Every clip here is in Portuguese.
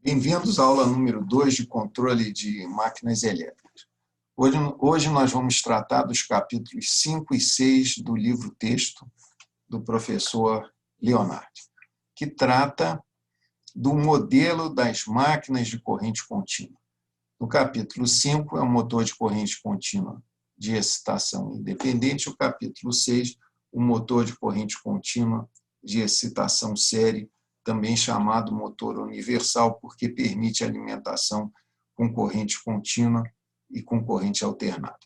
Bem-vindos à aula número 2 de controle de máquinas elétricas. Hoje nós vamos tratar dos capítulos 5 e 6 do livro-texto do professor Leonardo, que trata do modelo das máquinas de corrente contínua. No capítulo 5 é o motor de corrente contínua de excitação independente, o capítulo 6, o motor de corrente contínua de excitação série, também chamado motor universal, porque permite alimentação com corrente contínua e com corrente alternada.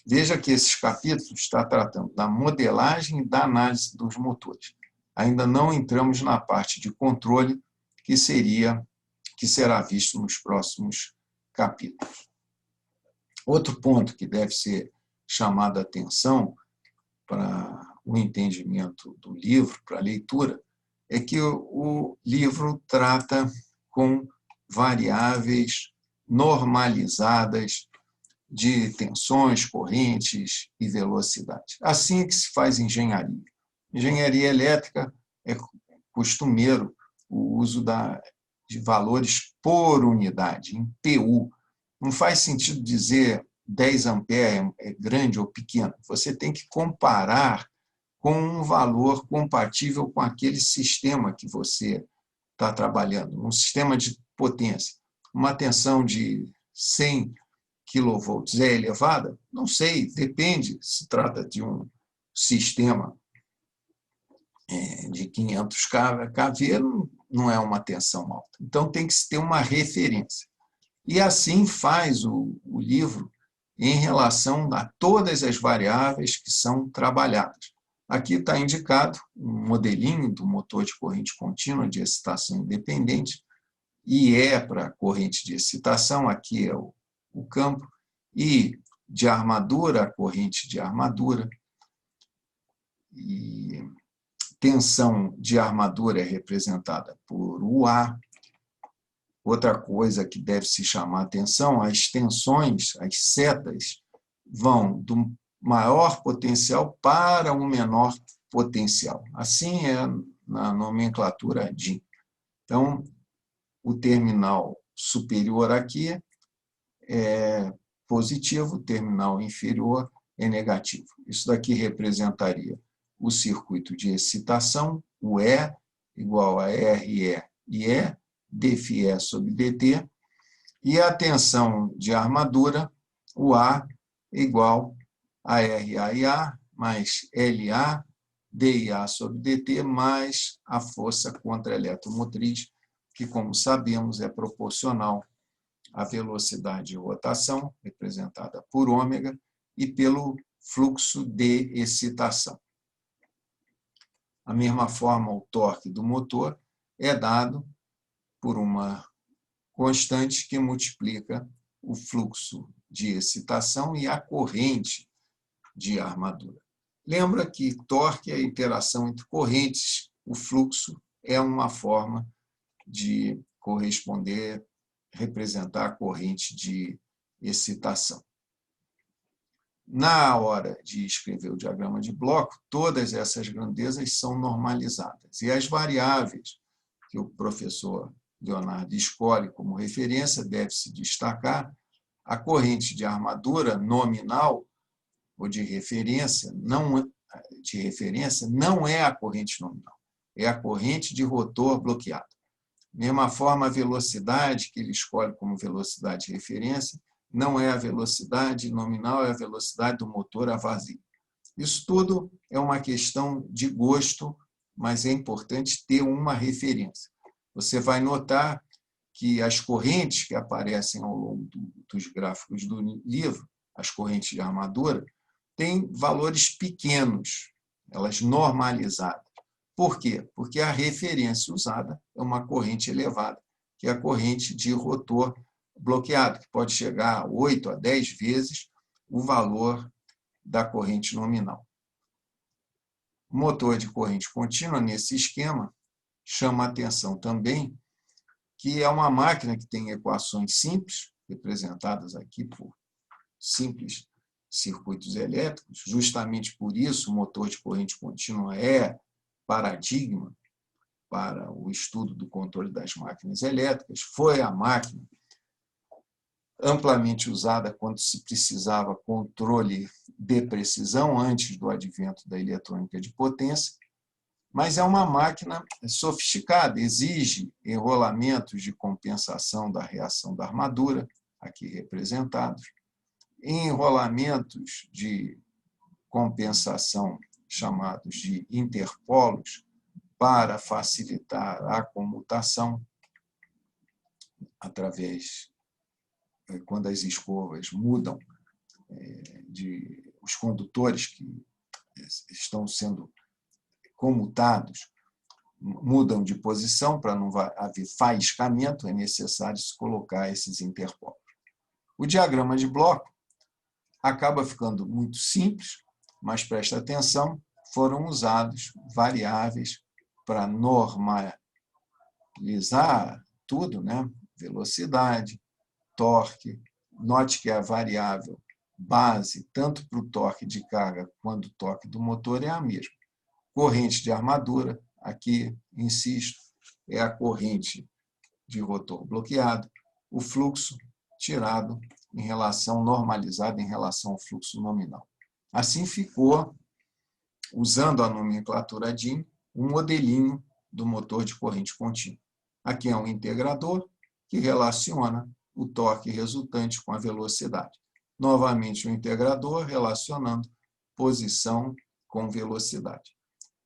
Veja que esses capítulos estão tratando da modelagem e da análise dos motores. Ainda não entramos na parte de controle, que será visto nos próximos capítulos. Outro ponto que deve ser chamado a atenção para o entendimento do livro, para a leitura, é que o livro trata com variáveis normalizadas de tensões, correntes e velocidade. Assim é que se faz engenharia. Engenharia elétrica é costumeiro o uso de valores por unidade, em PU. Não faz sentido dizer 10 amperes é grande ou pequeno. Você tem que comparar com um valor compatível com aquele sistema que você está trabalhando, um sistema de potência. Uma tensão de 100 kV é elevada? Não sei, depende. Se trata de um sistema de 500 kV, não é uma tensão alta. Então, tem que se ter uma referência. E assim faz o livro em relação a todas as variáveis que são trabalhadas. Aqui está indicado um modelinho do motor de corrente contínua de excitação independente, e para corrente de excitação, aqui é o campo, e de armadura, a corrente de armadura, e tensão de armadura é representada por UA. Outra coisa que deve se chamar a atenção, as tensões, as setas, vão do maior potencial para um menor potencial. Assim é na nomenclatura DIN. Então, o terminal superior aqui é positivo, o terminal inferior é negativo. Isso daqui representaria o circuito de excitação, o E igual a RE e E, dφE sobre dt, e a tensão de armadura, o A igual a RA e A, mais LA, DIA sobre dt, mais a força contra-eletromotriz, que, como sabemos, é proporcional à velocidade de rotação, representada por ômega, e pelo fluxo de excitação. Da mesma forma, o torque do motor é dado por uma constante que multiplica o fluxo de excitação e a corrente de armadura. Lembra que torque é a interação entre correntes, o fluxo é uma forma de corresponder, representar a corrente de excitação. Na hora de escrever o diagrama de bloco, todas essas grandezas são normalizadas. E as variáveis que o professor Leonardo escolhe como referência deve-se destacar a corrente de armadura nominal ou de referência não é a corrente nominal, é a corrente de rotor bloqueado. Da mesma forma, a velocidade que ele escolhe como velocidade de referência não é a velocidade nominal, é a velocidade do motor a vazio. Isso tudo é uma questão de gosto, mas é importante ter uma referência. Você vai notar que as correntes que aparecem ao longo dos gráficos do livro, as correntes de armadura, têm valores pequenos, elas normalizadas. Por quê? Porque a referência usada é uma corrente elevada, que é a corrente de rotor bloqueado, que pode chegar a 8 a 10 vezes o valor da corrente nominal. O motor de corrente contínua, nesse esquema, chama a atenção também que é uma máquina que tem equações simples, representadas aqui por simples circuitos elétricos. Justamente por isso, o motor de corrente contínua é paradigma para o estudo do controle das máquinas elétricas. Foi a máquina amplamente usada quando se precisava controle de precisão, antes do advento da eletrônica de potência, mas é uma máquina sofisticada, exige enrolamentos de compensação da reação da armadura, aqui representados, enrolamentos de compensação chamados de interpolos para facilitar a comutação através, quando as escovas mudam, os condutores que estão sendo comutados mudam de posição para não haver faiscamento, é necessário se colocar esses interpolos. O diagrama de bloco acaba ficando muito simples, mas presta atenção, foram usados variáveis para normalizar tudo, né? Velocidade, torque. Note que a variável base, tanto para o torque de carga quanto o torque do motor, é a mesma. Corrente de armadura, aqui, insisto, é a corrente de rotor bloqueado, o fluxo tirado em relação, normalizado em relação ao fluxo nominal. Assim ficou, usando a nomenclatura DIN, um modelinho do motor de corrente contínua. Aqui é um integrador que relaciona o torque resultante com a velocidade. Novamente, o integrador relacionando posição com velocidade.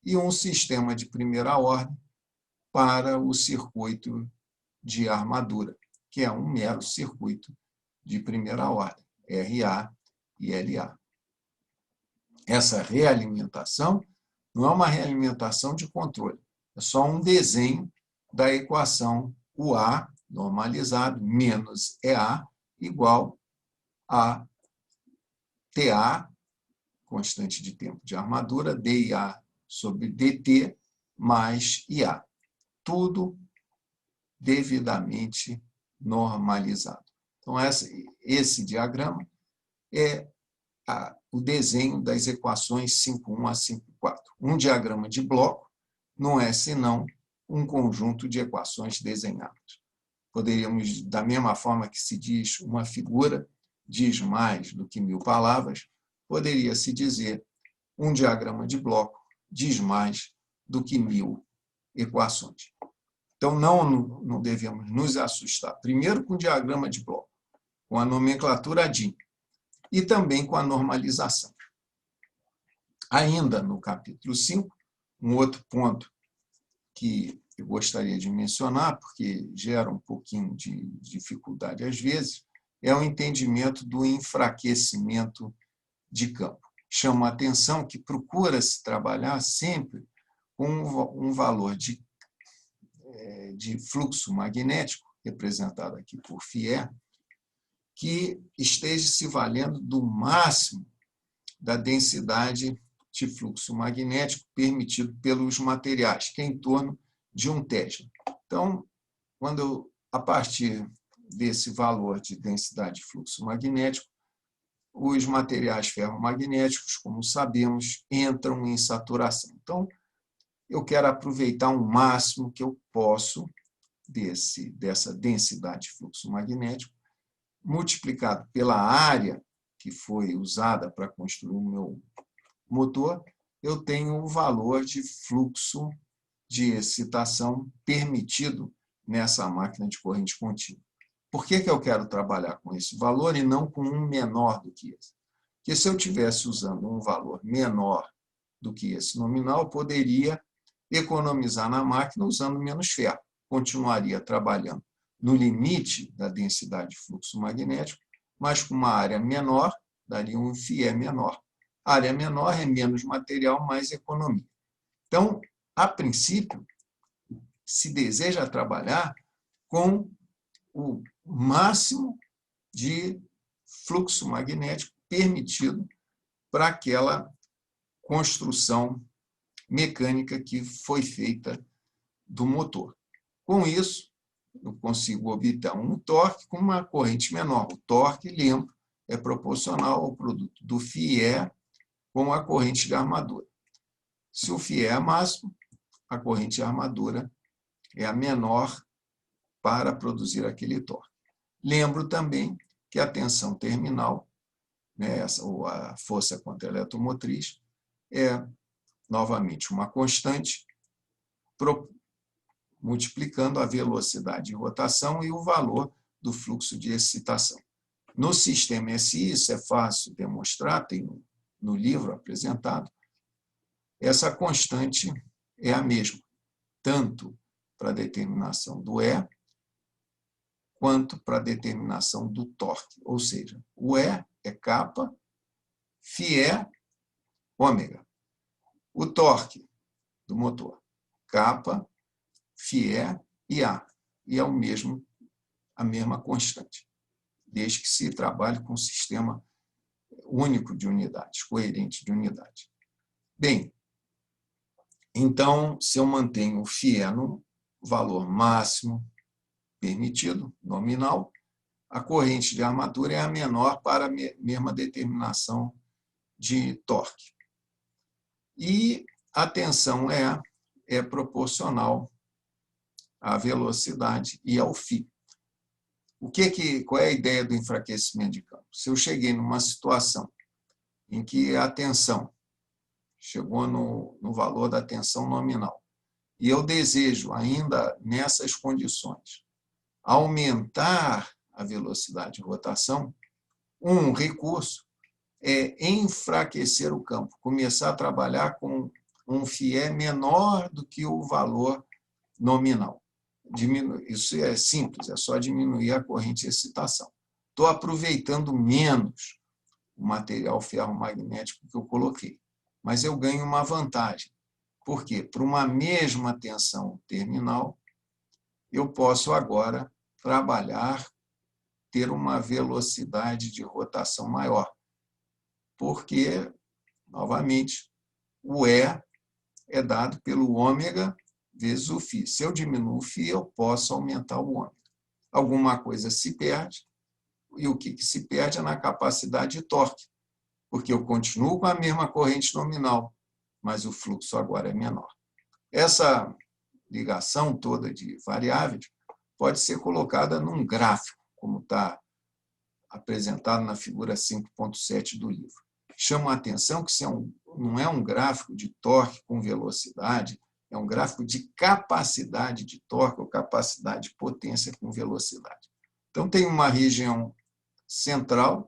E um sistema de primeira ordem para o circuito de armadura, que é um mero circuito de primeira ordem, RA e LA. Essa realimentação não é uma realimentação de controle, é só um desenho da equação UA normalizado menos EA igual a TA, constante de tempo de armadura, DIA sobre DT mais IA. Tudo devidamente normalizado. Então, esse diagrama é o desenho das equações 5.1 a 5.4. Um diagrama de bloco não é senão um conjunto de equações desenhadas. Poderíamos, da mesma forma que se diz uma figura diz mais do que 1000 palavras, poderia-se dizer um diagrama de bloco diz mais do que 1000 equações. Então, não devemos nos assustar, primeiro com o diagrama de bloco, com a nomenclatura DIN, e também com a normalização. Ainda no capítulo 5, um outro ponto que eu gostaria de mencionar, porque gera um pouquinho de dificuldade às vezes, é o entendimento do enfraquecimento de campo. Chama a atenção que procura-se trabalhar sempre com um valor de fluxo magnético, representado aqui por φ, que esteja se valendo do máximo da densidade de fluxo magnético permitido pelos materiais, que é em torno de 1 Tesla. Então, a partir desse valor de densidade de fluxo magnético, os materiais ferromagnéticos, como sabemos, entram em saturação. Então, eu quero aproveitar o máximo que eu posso dessa densidade de fluxo magnético, multiplicado pela área que foi usada para construir o meu motor, eu tenho o valor de fluxo de excitação permitido nessa máquina de corrente contínua. Por que eu quero trabalhar com esse valor e não com um menor do que esse? Porque se eu estivesse usando um valor menor do que esse nominal, eu poderia economizar na máquina usando menos ferro. Continuaria trabalhando no limite da densidade de fluxo magnético, mas com uma área menor, daria um φ menor. A área menor é menos material, mais economia. Então, a princípio, se deseja trabalhar com o máximo de fluxo magnético permitido para aquela construção mecânica que foi feita do motor. Com isso, eu consigo obter um torque com uma corrente menor. O torque limpo é proporcional ao produto do φ com a corrente de armadura. Se o φ é máximo, a corrente de armadura é a menor para produzir aquele torque. Lembro também que a tensão terminal, né, ou a força contra-eletromotriz, é, novamente, uma constante, multiplicando a velocidade de rotação e o valor do fluxo de excitação. No sistema SI, isso é fácil demonstrar, tem no livro apresentado, essa constante é a mesma, tanto para a determinação do E, quanto para a determinação do torque. Ou seja, o E é kappa, φe é ômega. O torque do motor, kappa, φe é e A. E é a mesma constante, desde que se trabalhe com um sistema único de unidades, coerente de unidade. Bem, então, se eu mantenho o φe no valor máximo permitido, nominal, a corrente de armatura é a menor para a mesma determinação de torque. E a tensão é proporcional à velocidade e ao φ. Qual é a ideia do enfraquecimento de campo? Se eu cheguei numa situação em que a tensão chegou no valor da tensão nominal, e eu desejo, ainda nessas condições, aumentar a velocidade de rotação, um recurso é enfraquecer o campo, começar a trabalhar com um φe menor do que o valor nominal. Isso é simples, é só diminuir a corrente de excitação. Estou aproveitando menos o material ferromagnético que eu coloquei, mas eu ganho uma vantagem. Por quê? Para uma mesma tensão terminal, eu posso agora trabalhar, ter uma velocidade de rotação maior, porque, novamente, o E é dado pelo ômega vezes o φ. Se eu diminuo o φ, eu posso aumentar o ômega. Alguma coisa se perde, e o que se perde é na capacidade de torque, porque eu continuo com a mesma corrente nominal, mas o fluxo agora é menor. Essa ligação toda de variáveis pode ser colocada num gráfico, como está apresentado na figura 5.7 do livro. Chama a atenção que não é um gráfico de torque com velocidade, é um gráfico de capacidade de torque ou capacidade de potência com velocidade. Então, tem uma região central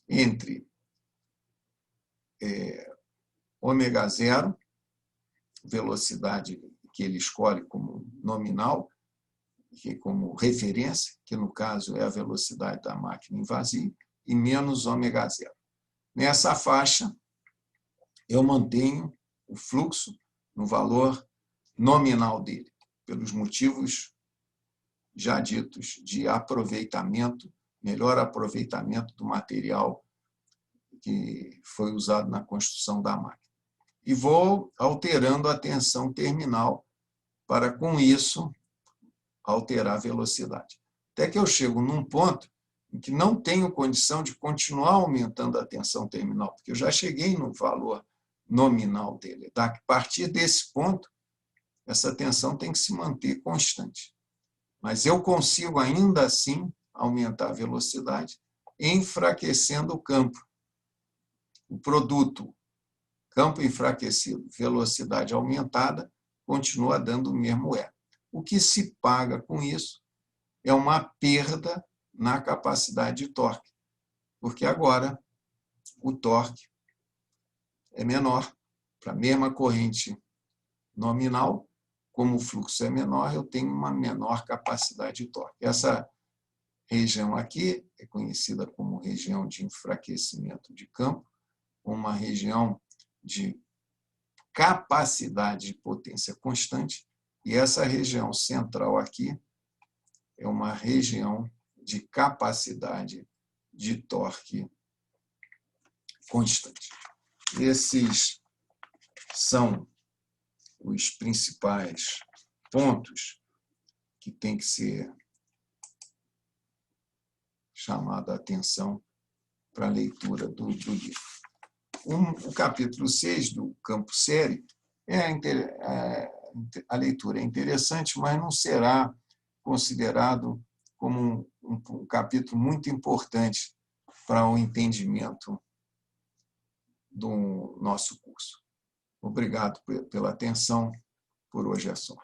entre ômega zero, velocidade que ele escolhe como nominal, como referência, que no caso é a velocidade da máquina em vazio, e menos ômega zero. Nessa faixa, eu mantenho o fluxo no valor nominal dele, pelos motivos já ditos de aproveitamento, melhor aproveitamento do material que foi usado na construção da máquina. E vou alterando a tensão terminal para, com isso, alterar a velocidade. Até que eu chego num ponto em que não tenho condição de continuar aumentando a tensão terminal, porque eu já cheguei no valor nominal dele. A partir desse ponto, essa tensão tem que se manter constante. Mas eu consigo, ainda assim, aumentar a velocidade, enfraquecendo o campo. O produto, campo enfraquecido, velocidade aumentada, continua dando o mesmo E. O que se paga com isso é uma perda na capacidade de torque, porque agora o torque é menor para a mesma corrente nominal, como o fluxo é menor, eu tenho uma menor capacidade de torque. Essa região aqui é conhecida como região de enfraquecimento de campo, uma região de capacidade de potência constante, e essa região central aqui é uma região de capacidade de torque constante. Esses são os principais pontos que tem que ser chamado a atenção para a leitura do livro. O capítulo 6 do campo série é a leitura é interessante, mas não será considerado como um capítulo muito importante para o entendimento do nosso curso. Obrigado pela atenção. Por hoje é só.